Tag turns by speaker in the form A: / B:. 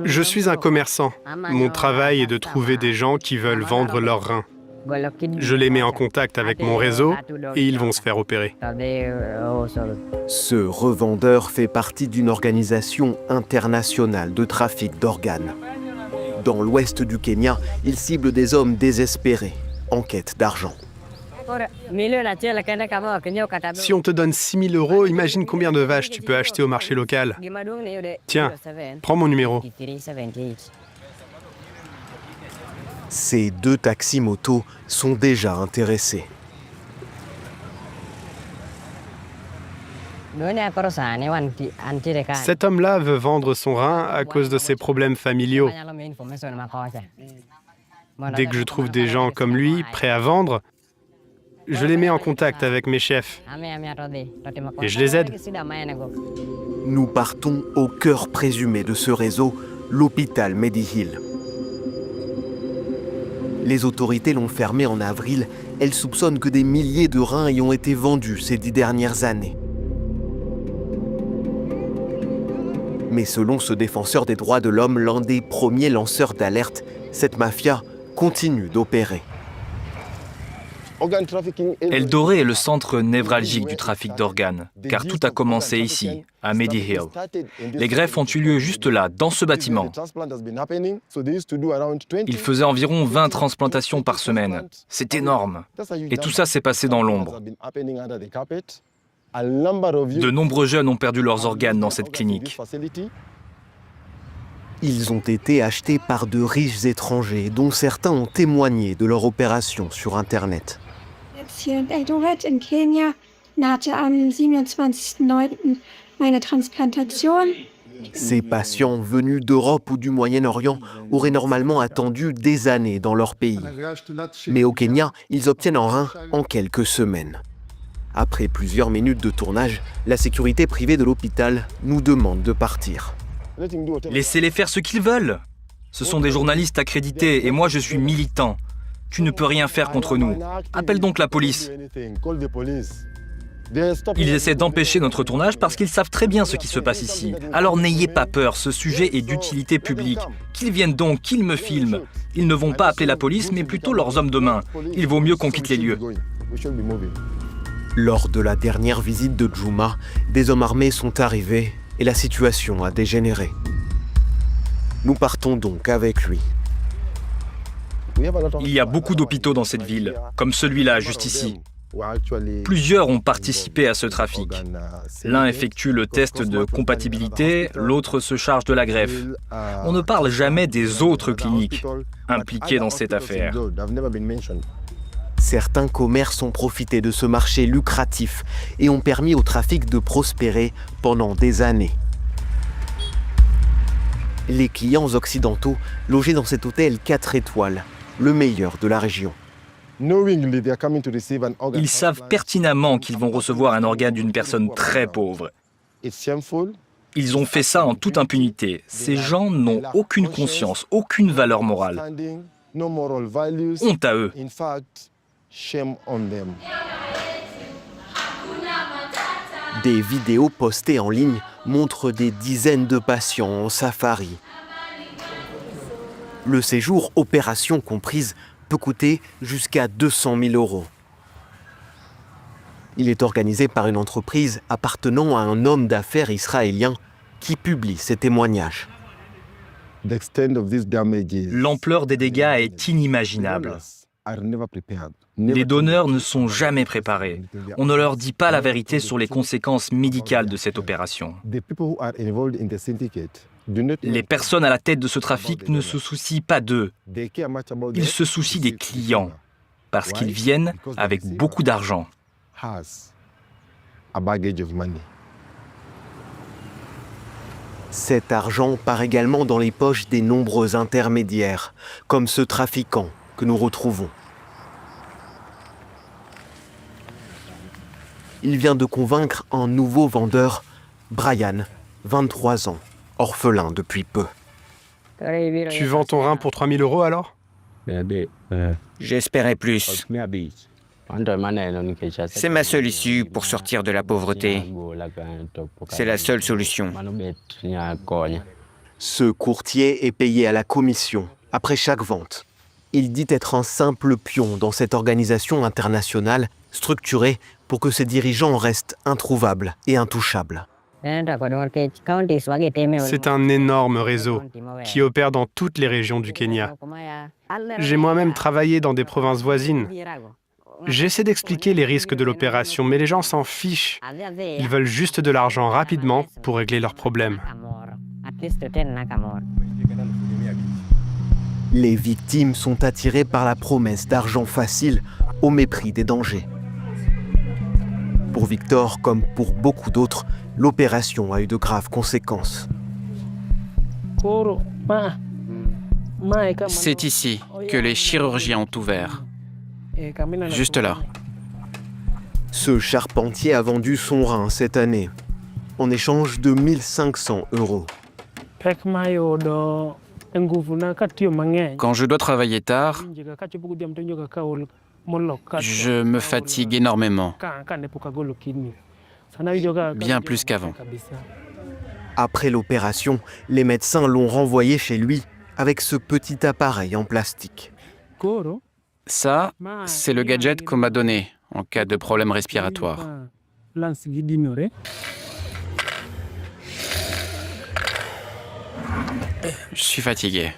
A: Je suis un commerçant. Mon travail est de trouver des gens qui veulent vendre leurs reins. Je les mets en contact avec mon réseau et ils vont se faire opérer.
B: Ce revendeur fait partie d'une organisation internationale de trafic d'organes. Dans l'ouest du Kenya, il cible des hommes désespérés, en quête d'argent.
A: Si on te donne 6 000 €, imagine combien de vaches tu peux acheter au marché local. Tiens, prends mon numéro.
B: Ces 2 taxis-motos sont déjà intéressés.
A: Cet homme-là veut vendre son rein à cause de ses problèmes familiaux. Dès que je trouve des gens comme lui, prêts à vendre, je les mets en contact avec mes chefs et je les aide.
B: Nous partons au cœur présumé de ce réseau, l'hôpital Mediheal. Les autorités l'ont fermé en avril. Elles soupçonnent que des milliers de reins y ont été vendus ces 10 dernières années. Mais selon ce défenseur des droits de l'homme, l'un des premiers lanceurs d'alerte, cette mafia continue d'opérer.
C: Eldoré est le centre névralgique du trafic d'organes, car tout a commencé ici, à Mediheal. Les greffes ont eu lieu juste là, dans ce bâtiment. Ils faisaient environ 20 transplantations par semaine. C'est énorme. Et tout ça s'est passé dans l'ombre. De nombreux jeunes ont perdu leurs organes dans cette clinique.
B: Ils ont été achetés par de riches étrangers, dont certains ont témoigné de leur opération sur Internet.
D: Hier in Eldoret in Kenia hatte am 27.09. meine Transplantation.
B: Ces patients venus d'Europe ou du Moyen-Orient auraient normalement attendu des années dans leur pays. Mais au Kenya, ils obtiennent un rein en quelques semaines. Après plusieurs minutes de tournage, la sécurité privée de l'hôpital nous demande de partir.
C: Laissez-les faire ce qu'ils veulent. Ce sont des journalistes accrédités et moi je suis militant. Tu ne peux rien faire contre nous. Appelle donc la police. Ils essaient d'empêcher notre tournage parce qu'ils savent très bien ce qui se passe ici. Alors n'ayez pas peur, ce sujet est d'utilité publique. Qu'ils viennent donc, qu'ils me filment. Ils ne vont pas appeler la police, mais plutôt leurs hommes de main. Il vaut mieux qu'on quitte les lieux.
B: Lors de la dernière visite de Djouma, des hommes armés sont arrivés et la situation a dégénéré. Nous partons donc avec lui.
C: Il y a beaucoup d'hôpitaux dans cette ville, comme celui-là, juste ici. Plusieurs ont participé à ce trafic. L'un effectue le test de compatibilité, l'autre se charge de la greffe. On ne parle jamais des autres cliniques impliquées dans cette affaire.
B: Certains commerces ont profité de ce marché lucratif et ont permis au trafic de prospérer pendant des années. Les clients occidentaux logés dans cet hôtel 4 étoiles, le meilleur de la région.
C: Ils savent pertinemment qu'ils vont recevoir un organe d'une personne très pauvre. Ils ont fait ça en toute impunité. Ces gens n'ont aucune conscience, aucune valeur morale. Honte à eux.
B: Des vidéos postées en ligne montrent des dizaines de patients en safari. Le séjour, opération comprise, peut coûter jusqu'à 200 000 €. Il est organisé par une entreprise appartenant à un homme d'affaires israélien qui publie ses témoignages.
C: L'ampleur des dégâts est inimaginable. Les donneurs ne sont jamais préparés. On ne leur dit pas la vérité sur les conséquences médicales de cette opération. Les personnes à la tête de ce trafic ne se soucient pas d'eux. Ils se soucient des clients, parce qu'ils viennent avec beaucoup d'argent.
B: Cet argent part également dans les poches des nombreux intermédiaires, comme ce trafiquant que nous retrouvons. Il vient de convaincre un nouveau vendeur, Brian, 23 ans, orphelin depuis peu.
A: Tu vends ton rein pour 3 000 € alors?
E: J'espérais plus. C'est ma seule issue pour sortir de la pauvreté. C'est la seule solution.
B: Ce courtier est payé à la commission, après chaque vente. Il dit être un simple pion dans cette organisation internationale structurée pour que ses dirigeants restent introuvables et intouchables.
A: C'est un énorme réseau qui opère dans toutes les régions du Kenya. J'ai moi-même travaillé dans des provinces voisines. J'essaie d'expliquer les risques de l'opération, mais les gens s'en fichent. Ils veulent juste de l'argent rapidement pour régler leurs problèmes.
B: Les victimes sont attirées par la promesse d'argent facile au mépris des dangers. Pour Victor, comme pour beaucoup d'autres, l'opération a eu de graves conséquences.
E: C'est ici que les chirurgiens ont ouvert. Juste là.
B: Ce charpentier a vendu son rein cette année, en échange de 1 500 €.
E: Quand je dois travailler tard, je me fatigue énormément. Bien plus qu'avant.
B: Après l'opération, les médecins l'ont renvoyé chez lui avec ce petit appareil en plastique.
E: Ça, c'est le gadget qu'on m'a donné en cas de problème respiratoire. Je suis fatigué.